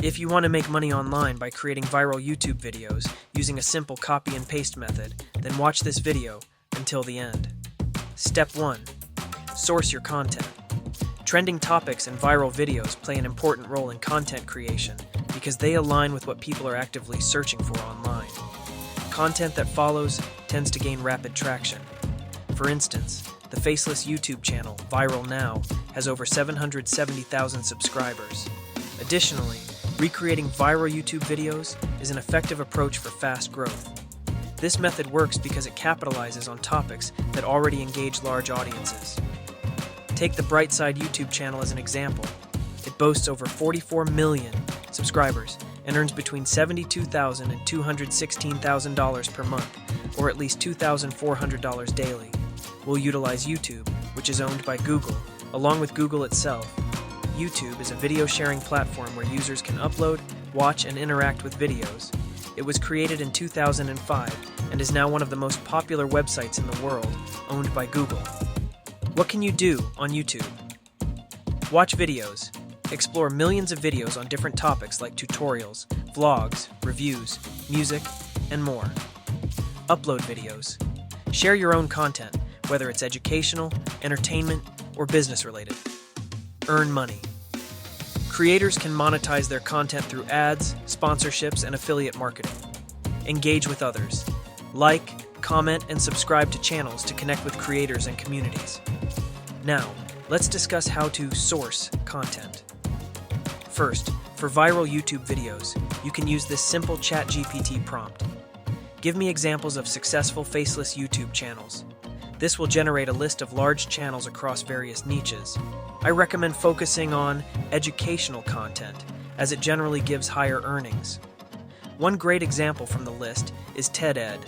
If you want to make money online by creating viral YouTube videos using a simple copy and paste method, then watch this video until the end. Step 1. Source your content. Trending topics and viral videos play an important role in content creation because they align with what people are actively searching for online. Content that follows tends to gain rapid traction. For instance, the faceless YouTube channel Viral Now has over 770,000 subscribers. Additionally, recreating viral YouTube videos is an effective approach for fast growth. This method works because it capitalizes on topics that already engage large audiences. Take the Brightside YouTube channel as an example. It boasts over 44 million subscribers and earns between $72,000 and $216,000 per month, or at least $2,400 daily. We'll utilize YouTube, which is owned by Google, along with Google itself. YouTube is a video sharing platform where users can upload, watch, and interact with videos. It was created in 2005 and is now one of the most popular websites in the world, owned by Google. What can you do on YouTube? Watch videos. Explore millions of videos on different topics like tutorials, vlogs, reviews, music, and more. Upload videos. Share your own content, whether it's educational, entertainment, or business related. Earn money. Creators can monetize their content through ads, sponsorships, and affiliate marketing. Engage with others. Like, comment, and subscribe to channels to connect with creators and communities. Now, let's discuss how to source content. First, for viral YouTube videos, you can use this simple ChatGPT prompt. Give me examples of successful faceless YouTube channels. This will generate a list of large channels across various niches. I recommend focusing on educational content, as it generally gives higher earnings. One great example from the list is TED-Ed,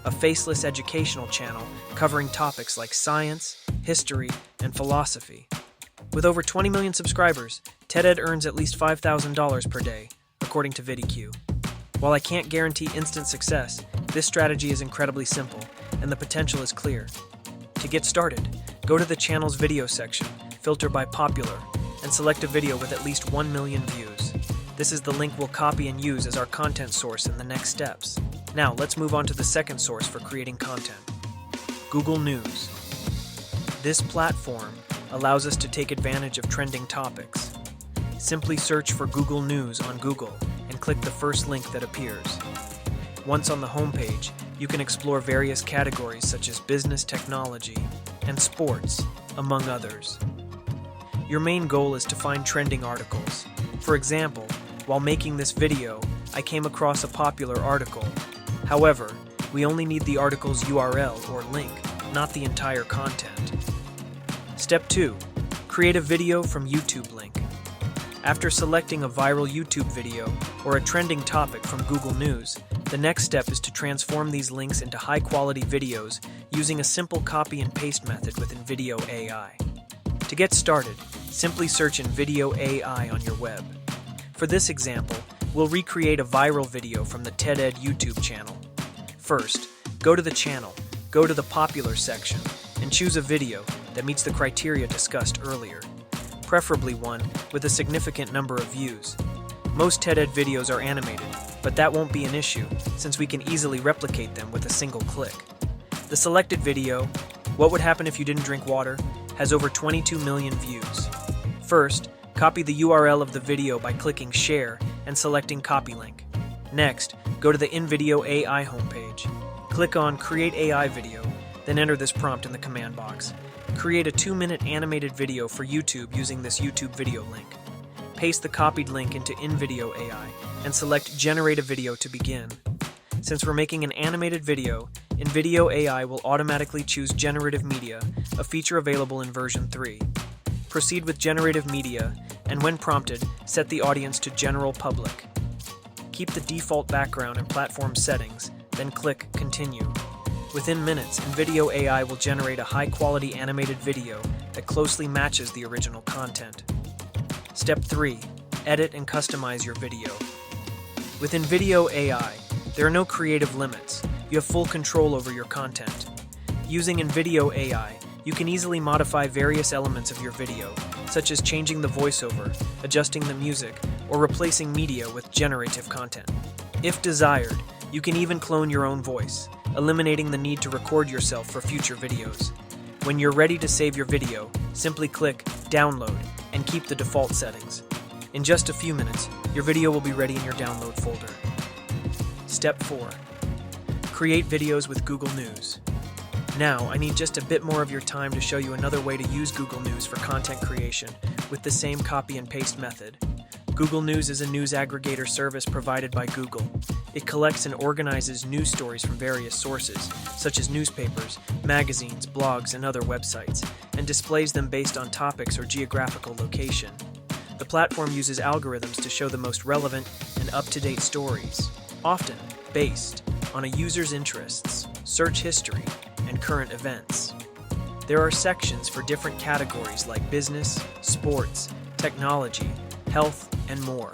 a faceless educational channel covering topics like science, history, and philosophy. With over 20 million subscribers, TED-Ed earns at least $5,000 per day, according to VidIQ. While I can't guarantee instant success, this strategy is incredibly simple, and the potential is clear. To get started, go to the channel's video section, filter by popular, and select a video with at least 1 million views. This is the link we'll copy and use as our content source in the next steps. Now, let's move on to the second source for creating content. Google News. This platform allows us to take advantage of trending topics. Simply search for Google News on Google and click the first link that appears. Once on the homepage, you can explore various categories such as business, technology, and sports, among others. Your main goal is to find trending articles. For example, while making this video, I came across a popular article. However, we only need the article's URL or link, not the entire content. Step 2. Create a video from YouTube link. After selecting a viral YouTube video or a trending topic from Google News, the next step is to transform these links into high-quality videos using a simple copy and paste method with InVideo AI. To get started, simply search InVideo AI on your web. For this example, we'll recreate a viral video from the TED-Ed YouTube channel. First, go to the channel, go to the popular section, and choose a video that meets the criteria discussed earlier, preferably one with a significant number of views. Most TED-Ed videos are animated, but that won't be an issue since we can easily replicate them with a single click. The selected video, What Would Happen If You Didn't Drink Water, has over 22 million views. First, copy the URL of the video by clicking Share and selecting Copy Link. Next, go to the InVideo AI homepage. Click on Create AI Video, then enter this prompt in the command box. Create a 2-minute animated video for YouTube using this YouTube video link. Paste the copied link into InVideo AI and select Generate a Video to begin. Since we're making an animated video, InVideo AI will automatically choose Generative Media, a feature available in version 3. Proceed with Generative Media, and when prompted, set the audience to General Public. Keep the default background and platform settings, then click Continue. Within minutes, InVideo AI will generate a high-quality animated video that closely matches the original content. Step 3. Edit and customize your video. With InVideo AI, there are no creative limits. You have full control over your content. Using InVideo AI, you can easily modify various elements of your video, such as changing the voiceover, adjusting the music, or replacing media with generative content. If desired, you can even clone your own voice, eliminating the need to record yourself for future videos. When you're ready to save your video, simply click Download and keep the default settings. In just a few minutes, your video will be ready in your download folder. Step 4. Create videos with Google News. Now, I need just a bit more of your time to show you another way to use Google News for content creation with the same copy and paste method. Google News is a news aggregator service provided by Google. It collects and organizes news stories from various sources, such as newspapers, magazines, blogs, and other websites, and displays them based on topics or geographical location. The platform uses algorithms to show the most relevant and up-to-date stories, often based on a user's interests, search history, and current events. There are sections for different categories like business, sports, technology, health, and more.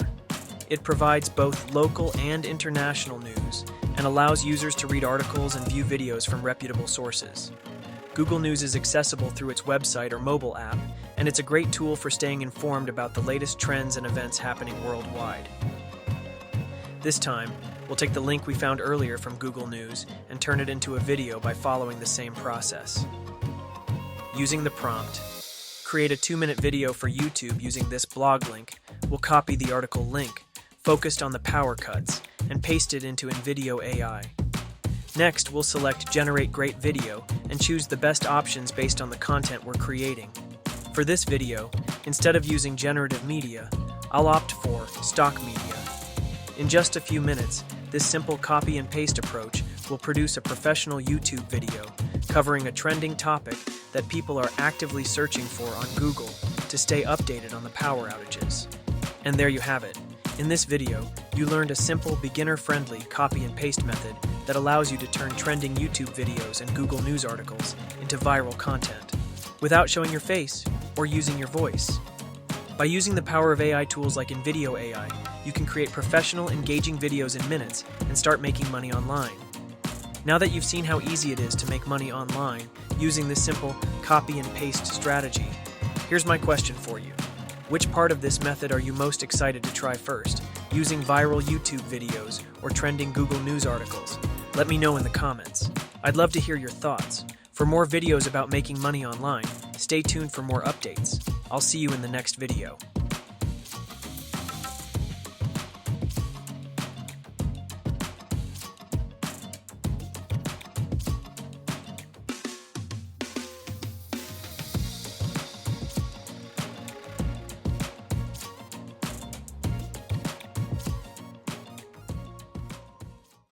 It provides both local and international news and allows users to read articles and view videos from reputable sources. Google News is accessible through its website or mobile app, and it's a great tool for staying informed about the latest trends and events happening worldwide. This time, we'll take the link we found earlier from Google News and turn it into a video by following the same process. Using the prompt, create a 2-minute video for YouTube using this blog link. We'll copy the article link, focused on the power cuts, and paste it into InVideo AI. Next, we'll select Generate Great Video and choose the best options based on the content we're creating. For this video, instead of using generative media, I'll opt for stock media. In just a few minutes, this simple copy and paste approach will produce a professional YouTube video covering a trending topic that people are actively searching for on Google to stay updated on the power outages. And there you have it. In this video, you learned a simple, beginner-friendly copy and paste method that allows you to turn trending YouTube videos and Google News articles into viral content without showing your face or using your voice. By using the power of AI tools like InVideo AI, you can create professional, engaging videos in minutes and start making money online. Now that you've seen how easy it is to make money online using this simple copy and paste strategy, here's my question for you. Which part of this method are you most excited to try first, using viral YouTube videos or trending Google News articles? Let me know in the comments. I'd love to hear your thoughts. For more videos about making money online, stay tuned for more updates. I'll see you in the next video.